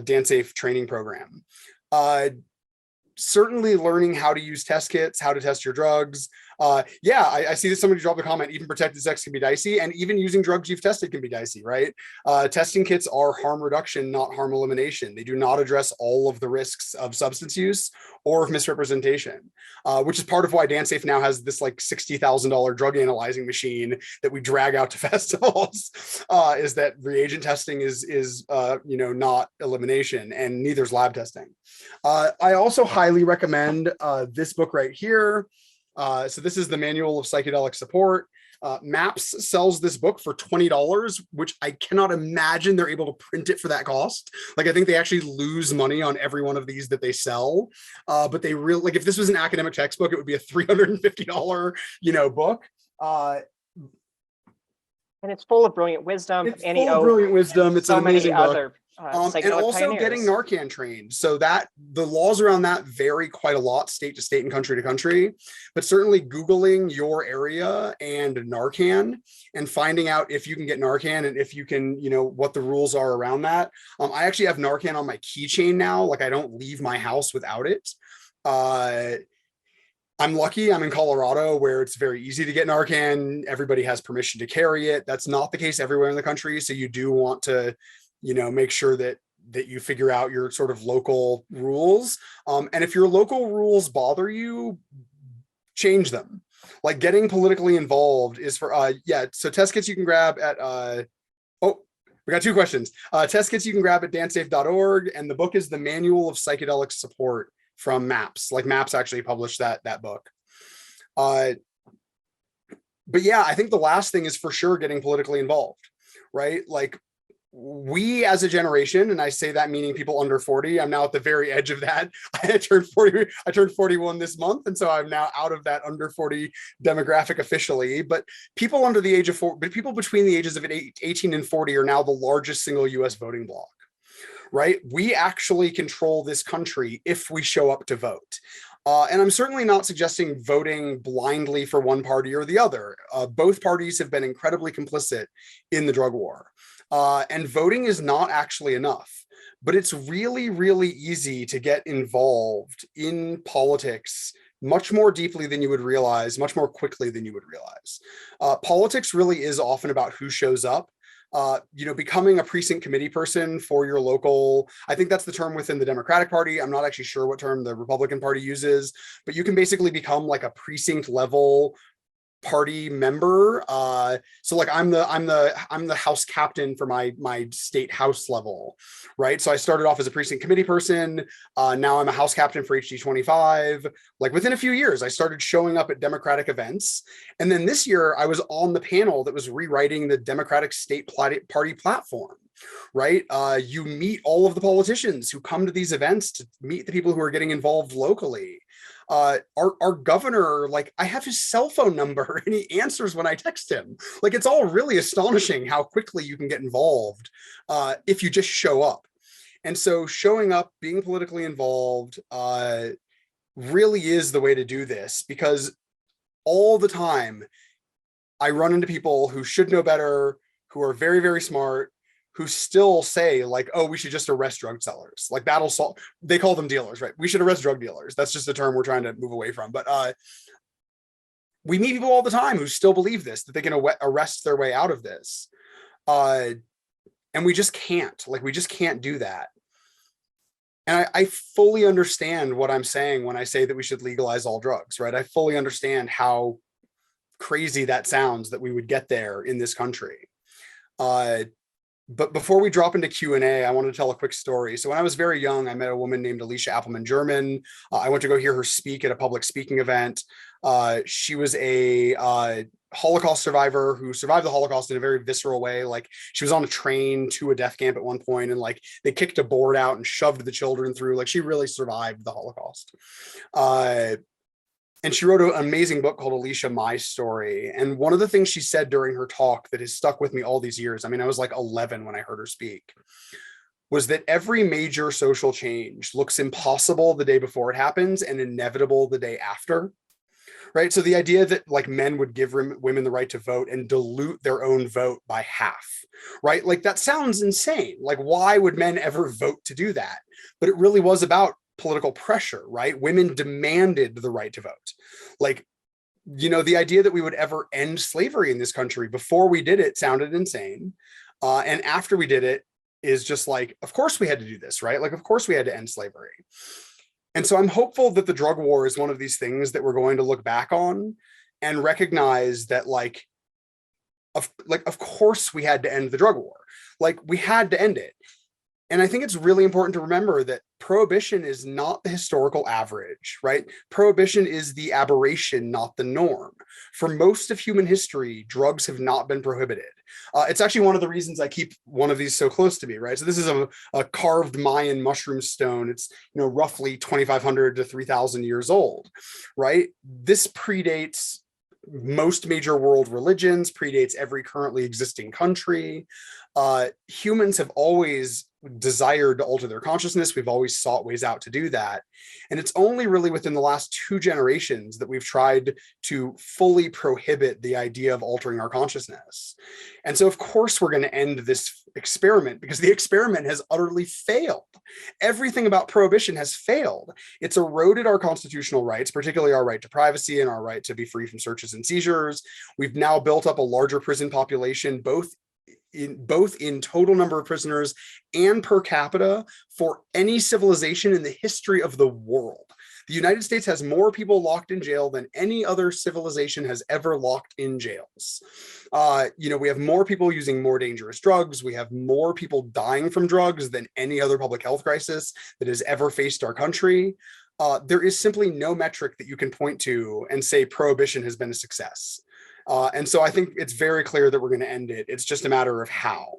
dance safe training program. Certainly learning how to use test kits, how to test your drugs. I see that somebody dropped a comment, even protected sex can be dicey, and even using drugs you've tested can be dicey, right? Testing kits are harm reduction, not harm elimination. They do not address all of the risks of substance use or of misrepresentation, which is part of why DanceSafe now has this like $60,000 drug analyzing machine that we drag out to festivals, is that reagent testing is not elimination, and neither is lab testing. I also highly recommend this book right here. So this is the Manual of Psychedelic Support. MAPS sells this book for $20, which I cannot imagine they're able to print it for that cost. Like, I think they actually lose money on every one of these that they sell. But they really, like, if this was an academic textbook, it would be a $350, book. And it's full of brilliant wisdom. It's full of brilliant wisdom. It's so an amazing book. Other and also pioneers. Getting Narcan trained. So that the laws around that vary quite a lot, state to state and country to country, but certainly Googling your area and Narcan and finding out if you can get Narcan and if you can, what the rules are around that. I actually have Narcan on my keychain now. Like, I don't leave my house without it. I'm lucky I'm in Colorado, where it's very easy to get Narcan. Everybody has permission to carry it. That's not the case everywhere in the country. So you do want to make sure that you figure out your sort of local rules. And if your local rules bother you, change them. Like, getting politically involved is for, so test kits you can grab at, we got two questions. Test kits you can grab at dancesafe.org, and the book is the Manual of Psychedelic Support from MAPS. Like, MAPS actually published that book. But yeah, I think the last thing is for sure getting politically involved, right? Like, we as a generation, and I say that meaning people under 40, I'm now at the very edge of that. I turned 41 this month, and so I'm now out of that under 40 demographic officially. But people under the age of 40, but people between the ages of 18 and 40 are now the largest single US voting bloc, right? We actually control this country if we show up to vote. And I'm certainly not suggesting voting blindly for one party or the other. Both parties have been incredibly complicit in the drug war. And voting is not actually enough. But it's really, really easy to get involved in politics much more deeply than you would realize, much more quickly than you would realize. Politics really is often about who shows up. Becoming a precinct committee person for your local, I think that's the term within the Democratic Party. I'm not actually sure what term the Republican Party uses, but you can basically become like a precinct level party member. So like I'm the house captain for my state house level, right? So I started off as a precinct committee person. Now I'm a house captain for HD25. Like within a few years, I started showing up at Democratic events. And then this year I was on the panel that was rewriting the Democratic state party platform. Right? You meet all of the politicians who come to these events to meet the people who are getting involved locally. Our governor, like I have his cell phone number and he answers when I text him. Like it's all really astonishing how quickly you can get involved if you just show up. And so showing up, being politically involved really is the way to do this, because all the time I run into people who should know better, who are very, very smart, who still say like, oh, we should just arrest drug sellers. Like that'll solve, they call them dealers, right? We should arrest drug dealers. That's just a term we're trying to move away from. But we meet people all the time who still believe this, that they can arrest their way out of this. And we just can't, like, we just can't do that. And I fully understand what I'm saying when I say that we should legalize all drugs, right? I fully understand how crazy that sounds that we would get there in this country. But before we drop into Q&A, I want to tell a quick story. So when I was very young, I met a woman named Alicia Appelman-German. I went to go hear her speak at a public speaking event. She was a Holocaust survivor who survived the Holocaust in a very visceral way. Like she was on a train to a death camp at one point, and like they kicked a board out and shoved the children through. Like she really survived the Holocaust. And she wrote an amazing book called Alicia, My Story. And one of the things she said during her talk that has stuck with me all these years, I mean, I was like 11 when I heard her speak, was that every major social change looks impossible the day before it happens and inevitable the day after, right? So the idea that like men would give women the right to vote and dilute their own vote by half, right? Like that sounds insane. Like why would men ever vote to do that? But it really was about political pressure, right? Women demanded the right to vote. Like, you know, the idea that we would ever end slavery in this country before we did it sounded insane. And after we did it is just like, of course we had to do this, right? Like, of course we had to end slavery. And so I'm hopeful that the drug war is one of these things that we're going to look back on and recognize that of course we had to end the drug war. Like we had to end it. And I think it's really important to remember that prohibition is not the historical average, right? Prohibition is the aberration, not the norm. For most of human history, drugs have not been prohibited. It's actually one of the reasons I keep one of these so close to me, right? So this is a carved Mayan mushroom stone. It's, you know, roughly 2,500 to 3,000 years old, right? This predates most major world religions, predates every currently existing country. Humans have always desired to alter their consciousness. We've always sought ways out to do that. And it's only really within the last 2 generations that we've tried to fully prohibit the idea of altering our consciousness. And so of course we're going to end this experiment because the experiment has utterly failed. Everything about prohibition has failed. It's eroded our constitutional rights, particularly our right to privacy and our right to be free from searches and seizures. We've now built up a larger prison population, both in total number of prisoners and per capita for any civilization in the history of the world. The United States has more people locked in jail than any other civilization has ever locked in jails. We have more people using more dangerous drugs. We have more people dying from drugs than any other public health crisis that has ever faced our country. There is simply no metric that you can point to and say prohibition has been a success. And so I think it's very clear that we're going to end it. It's just a matter of how.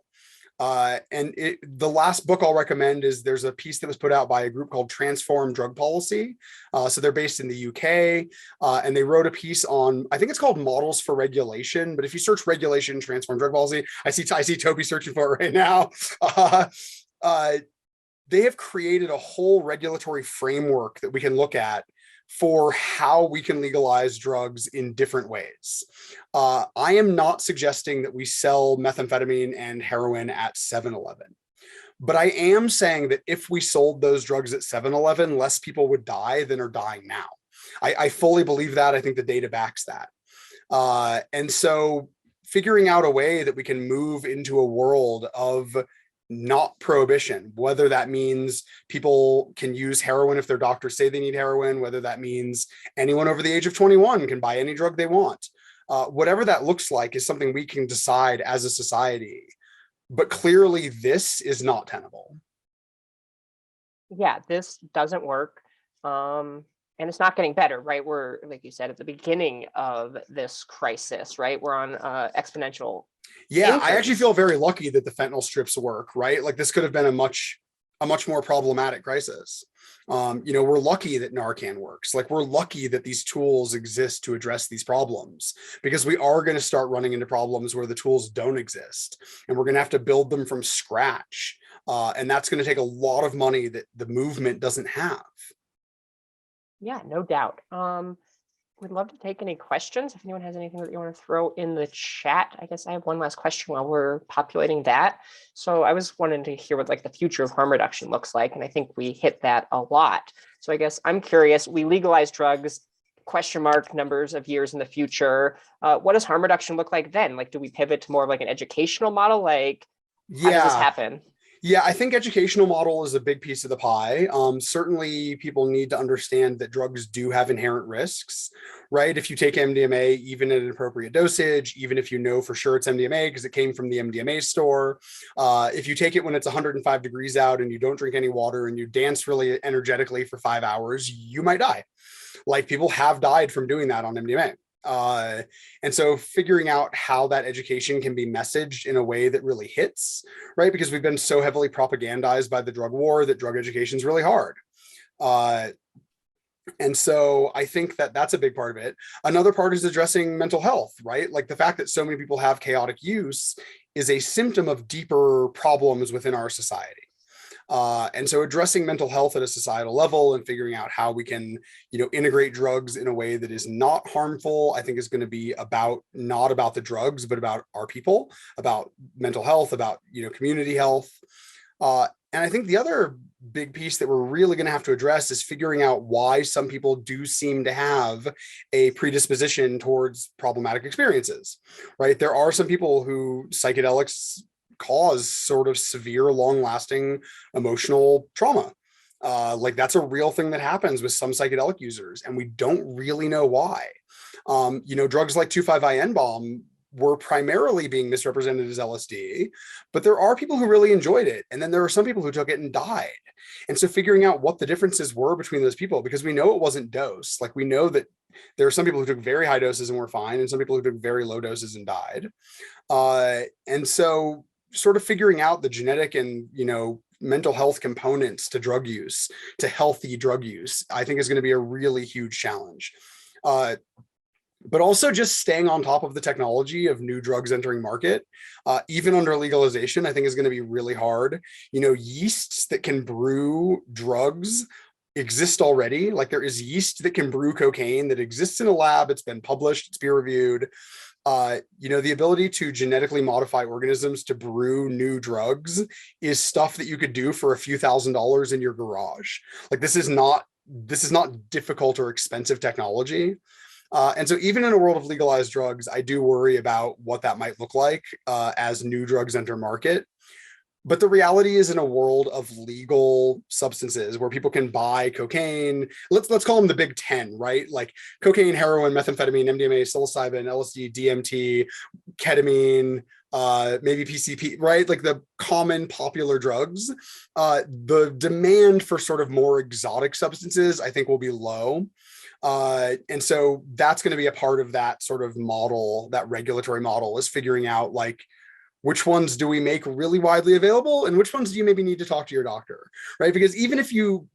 The last book I'll recommend is there's a piece that was put out by a group called Transform Drug Policy. So they're based in the UK, and they wrote a piece on, I think it's called Models for Regulation. But if you search regulation, Transform Drug Policy, I see Tobey searching for it right now. they have created a whole regulatory framework that we can look at for how we can legalize drugs in different ways. I am not suggesting that we sell methamphetamine and heroin at 7-Eleven. But I am saying that if we sold those drugs at 7-Eleven, less people would die than are dying now. I fully believe that. I think the data backs that. And so figuring out a way that we can move into a world of not prohibition, whether that means people can use heroin if their doctors say they need heroin, whether that means anyone over the age of 21 can buy any drug they want. Whatever that looks like is something we can decide as a society. But clearly this is not tenable. Yeah, this doesn't work. And it's not getting better, right? We're, like you said, at the beginning of this crisis, right? We're on exponential. Yeah, I actually feel very lucky that the fentanyl strips work, right? Like this could have been a much more problematic crisis. We're lucky that Narcan works. Like we're lucky that these tools exist to address these problems, because we are going to start running into problems where the tools don't exist, and we're going to have to build them from scratch. And that's going to take a lot of money that the movement doesn't have. Yeah, no doubt. We'd love to take any questions. If anyone has anything that you want to throw in the chat. I guess I have one last question while we're populating that. So I was wanting to hear what like the future of harm reduction looks like, and I think we hit that a lot. So I guess I'm curious, we legalize drugs, question mark numbers of years in the future. What does harm reduction look like then? Like, do we pivot to more of like an educational model? Like, how does this happen? Yeah, I think educational model is a big piece of the pie. Certainly people need to understand that drugs do have inherent risks, right? If you take MDMA, even at an appropriate dosage, even if you know for sure it's MDMA because it came from the MDMA store, if you take it when it's 105 degrees out and you don't drink any water and you dance really energetically for 5 hours, you might die. Like people have died from doing that on MDMA. And so figuring out how that education can be messaged in a way that really hits, right? Because we've been so heavily propagandized by the drug war that drug education is really hard. And so I think that that's a big part of it. Another part is addressing mental health, right? Like the fact that so many people have chaotic use is a symptom of deeper problems within our society. And so addressing mental health at a societal level and figuring out how we can, integrate drugs in a way that is not harmful, I think is going to be not about the drugs, but about our people, about mental health, about, community health. And I think the other big piece that we're really going to have to address is figuring out why some people do seem to have a predisposition towards problematic experiences, right? There are some people who psychedelics cause sort of severe, long-lasting emotional trauma. Like that's a real thing that happens with some psychedelic users, and we don't really know why. Drugs like 2,5-N-bomb were primarily being misrepresented as LSD, but there are people who really enjoyed it. And then there are some people who took it and died. And so figuring out what the differences were between those people, because we know it wasn't dose. Like we know that there are some people who took very high doses and were fine, and some people who took very low doses and died. And so sort of figuring out the genetic and, mental health components to drug use, to healthy drug use, I think is going to be a really huge challenge. But also just staying on top of the technology of new drugs entering market, even under legalization, I think is going to be really hard. Yeasts that can brew drugs exist already. Like there is yeast that can brew cocaine that exists in a lab. It's been published, it's peer reviewed. The ability to genetically modify organisms to brew new drugs is stuff that you could do for a few $1,000s in your garage. Like this is not difficult or expensive technology. And so even in a world of legalized drugs, I do worry about what that might look like as new drugs enter market. But the reality is, in a world of legal substances where people can buy cocaine, let's call them the big 10, right? Like cocaine, heroin, methamphetamine, MDMA, psilocybin, LSD, DMT, ketamine, maybe PCP, right? Like the common popular drugs. The demand for sort of more exotic substances, I think, will be low. And so that's going to be a part of that sort of model, that regulatory model, is figuring out like, which ones do we make really widely available and which ones do you maybe need to talk to your doctor, right? Because even if you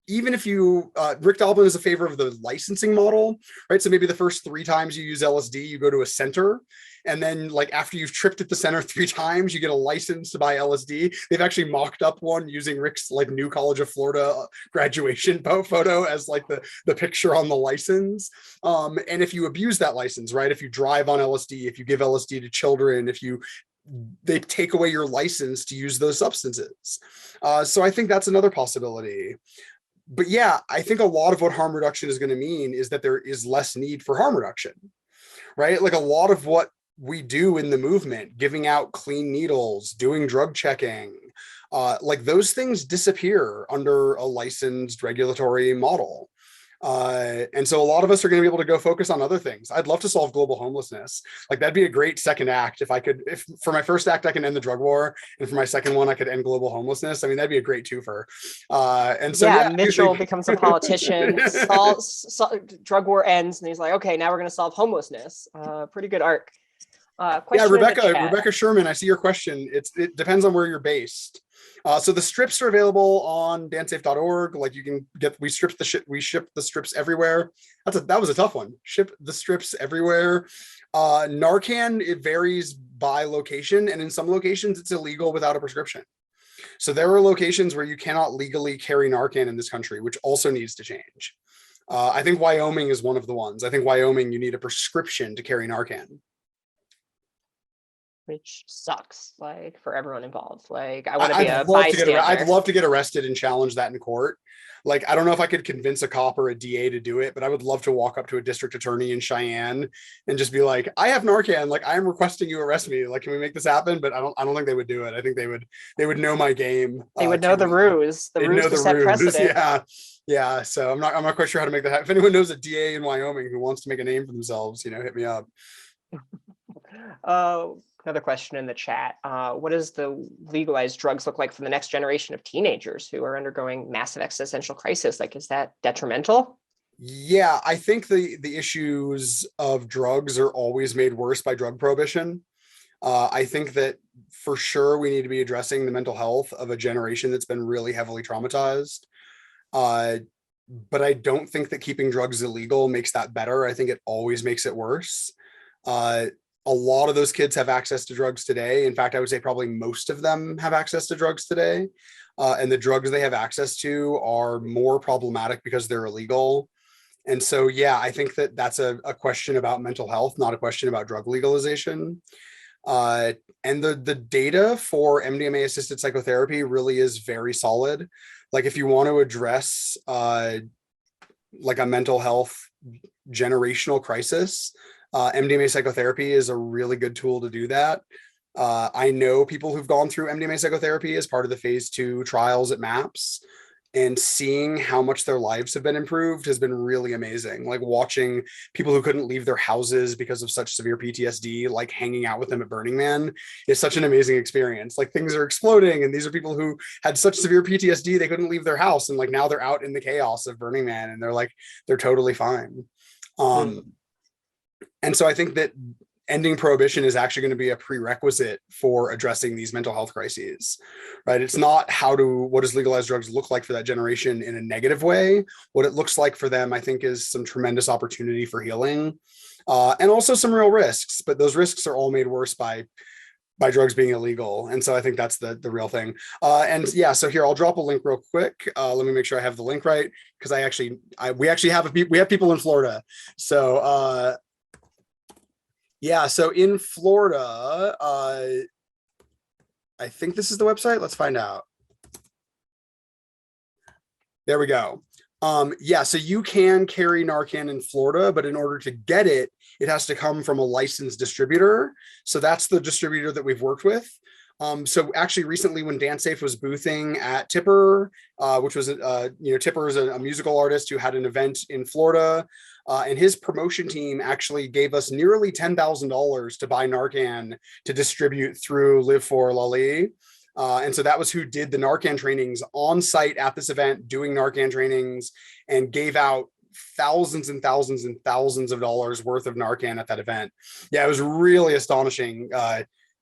even if you, Rick Doblin is a favor of the licensing model, right? So maybe the first 3 times you use LSD, you go to a center. And then like after you've tripped at the center 3 times, you get a license to buy LSD. They've actually mocked up one using Rick's like New College of Florida graduation photo as like the picture on the license. And if you abuse that license, right? If you drive on LSD, if you give LSD to children, they take away your license to use those substances. So I think that's another possibility. But yeah, I think a lot of what harm reduction is going to mean is that there is less need for harm reduction, right? Like a lot of what we do in the movement, giving out clean needles, doing drug checking, like those things disappear under a licensed regulatory model. And so a lot of us are going to be able to go focus on other things. I'd love to solve global homelessness. Like that'd be a great second act. If for my first act, I can end the drug war. And for my second one, I could end global homelessness. I mean, that'd be a great twofer. And so, yeah, Mitchell becomes a politician, drug war ends, and he's like, okay, now we're going to solve homelessness. Pretty good arc. Yeah, Rebecca Sherman, I see your question. It depends on where you're based. So the strips are available on dansafe.org. Like you can we ship the strips everywhere. That was a tough one. Ship the strips everywhere. Narcan, it varies by location, and in some locations it's illegal without a prescription. So there are locations where you cannot legally carry Narcan in this country, which also needs to change. I think Wyoming is one of the ones. I think Wyoming, you need a prescription to carry Narcan. Which sucks, like for everyone involved. Like I want to be a bystander. I'd love to get arrested and challenge that in court. Like I don't know if I could convince a cop or a DA to do it, but I would love to walk up to a district attorney in Cheyenne and just be like, "I have Narcan. Like I am requesting you arrest me. Like, can we make this happen?" But I don't think they would do it. I think they would know my game. They would know the ruse. The ruse to set precedent. Yeah. So I'm not quite sure how to make that happen. If anyone knows a DA in Wyoming who wants to make a name for themselves, hit me up. Another question in the chat. What does the legalized drugs look like for the next generation of teenagers who are undergoing massive existential crisis? Like, is that detrimental? Yeah, I think the issues of drugs are always made worse by drug prohibition. I think that for sure we need to be addressing the mental health of a generation that's been really heavily traumatized. But I don't think that keeping drugs illegal makes that better. I think it always makes it worse. A lot of those kids have access to drugs today. In fact, I would say probably most of them have access to drugs today. And the drugs they have access to are more problematic because they're illegal. And so, yeah, I think that that's a question about mental health, not a question about drug legalization. And the data for MDMA assisted psychotherapy really is very solid. Like if you want to address like a mental health generational crisis, MDMA psychotherapy is a really good tool to do that. I know people who've gone through MDMA psychotherapy as part of the phase 2 trials at MAPS, and seeing how much their lives have been improved has been really amazing. Like watching people who couldn't leave their houses because of such severe PTSD, like hanging out with them at Burning Man is such an amazing experience. Like things are exploding, and these are people who had such severe PTSD, they couldn't leave their house. And like now they're out in the chaos of Burning Man and they're totally fine. And so I think that ending prohibition is actually going to be a prerequisite for addressing these mental health crises, right? It's not what does legalized drugs look like for that generation in a negative way. What it looks like for them, I think, is some tremendous opportunity for healing, and also some real risks, but those risks are all made worse by drugs being illegal. And so I think that's the real thing. And yeah, so here, I'll drop a link real quick. Let me make sure I have the link right, because we have people in Florida. So, yeah, so in Florida, I think this is the website. Let's find out. There we go. Yeah, so you can carry Narcan in Florida, but in order to get it, it has to come from a licensed distributor. So that's the distributor that we've worked with. So actually recently when DanceSafe was boothing at Tipper, which was, Tipper is a musical artist who had an event in Florida, and his promotion team actually gave us nearly $10,000 to buy Narcan to distribute through Live for Lali. And so that was who did the Narcan trainings on site at this event, doing Narcan trainings, and gave out thousands and thousands and thousands of dollars worth of Narcan at that event. Yeah, it was really astonishing.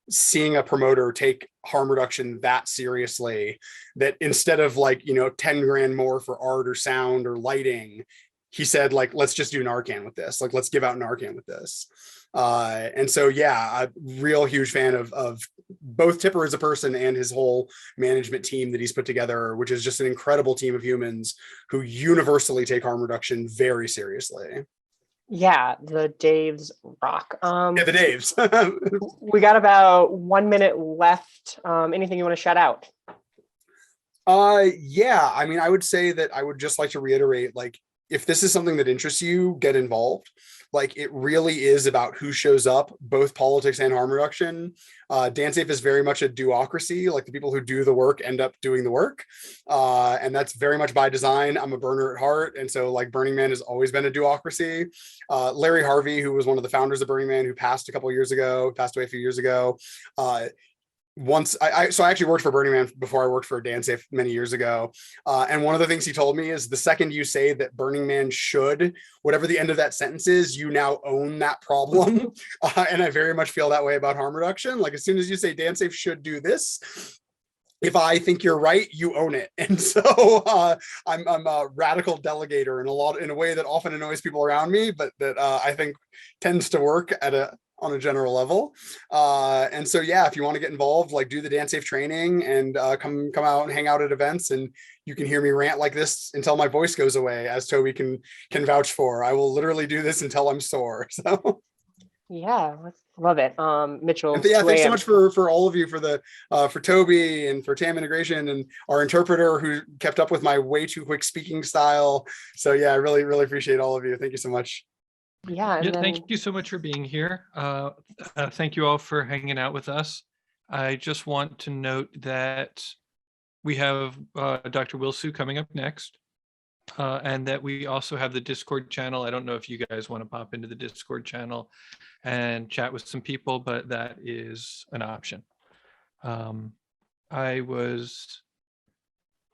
seeing a promoter take harm reduction that seriously, that instead of like, 10 grand more for art or sound or lighting, he said like, let's just do Narcan with this. Like, let's give out Narcan with this. And so, yeah, a real huge fan of both Tipper as a person and his whole management team that he's put together, which is just an incredible team of humans who universally take harm reduction very seriously. Yeah, the Daves rock. Yeah, the Daves. We got about 1 minute left. Anything you want to shout out? Yeah, I mean, I would say that I would just like to reiterate, like, if this is something that interests you, get involved. Like, it really is about who shows up, both politics and harm reduction. DanceSafe is very much a duocracy. Like, the people who do the work end up doing the work. And that's very much by design. I'm a burner at heart. And so, like, Burning Man has always been a duocracy. Larry Harvey, who was one of the founders of Burning Man, who passed away a few years ago, once so I actually worked for Burning Man before I worked for DanceSafe many years ago. And one of the things he told me is the second you say that Burning Man should, whatever the end of that sentence is, you now own that problem. And I very much feel that way about harm reduction. Like, as soon as you say DanceSafe should do this, if I think you're right, you own it. And so I'm a radical delegator in a way that often annoys people around me, but that I think tends to work on a general level. And so, yeah, if you want to get involved, like, do the DanceSafe training and come out and hang out at events, and you can hear me rant like this until my voice goes away, as Tobey can vouch for. I will literally do this until I'm sore. So yeah, love it. Mitchell. And yeah, thanks so much for all of you, for Tobey and for TAM Integration and our interpreter who kept up with my way too quick speaking style. So yeah, I really, really appreciate all of you. Thank you so much. Yeah, Thank you so much for being here. Thank you all for hanging out with us. I just want to note that we have Dr. Wilsu coming up next, and that we also have the Discord channel. I don't know if you guys want to pop into the Discord channel and chat with some people, but that is an option.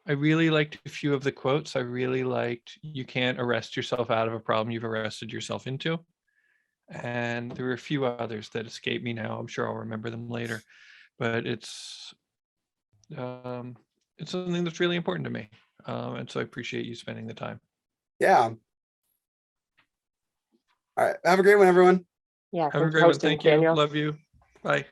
I really liked a few of the quotes. I really liked, you can't arrest yourself out of a problem you've arrested yourself into. And there were a few others that escape me now. I'm sure I'll remember them later. But it's something that's really important to me. And so I appreciate you spending the time. Yeah. All right. Have a great one, everyone. Yeah. Have a great one. Thank you. Love you. Bye.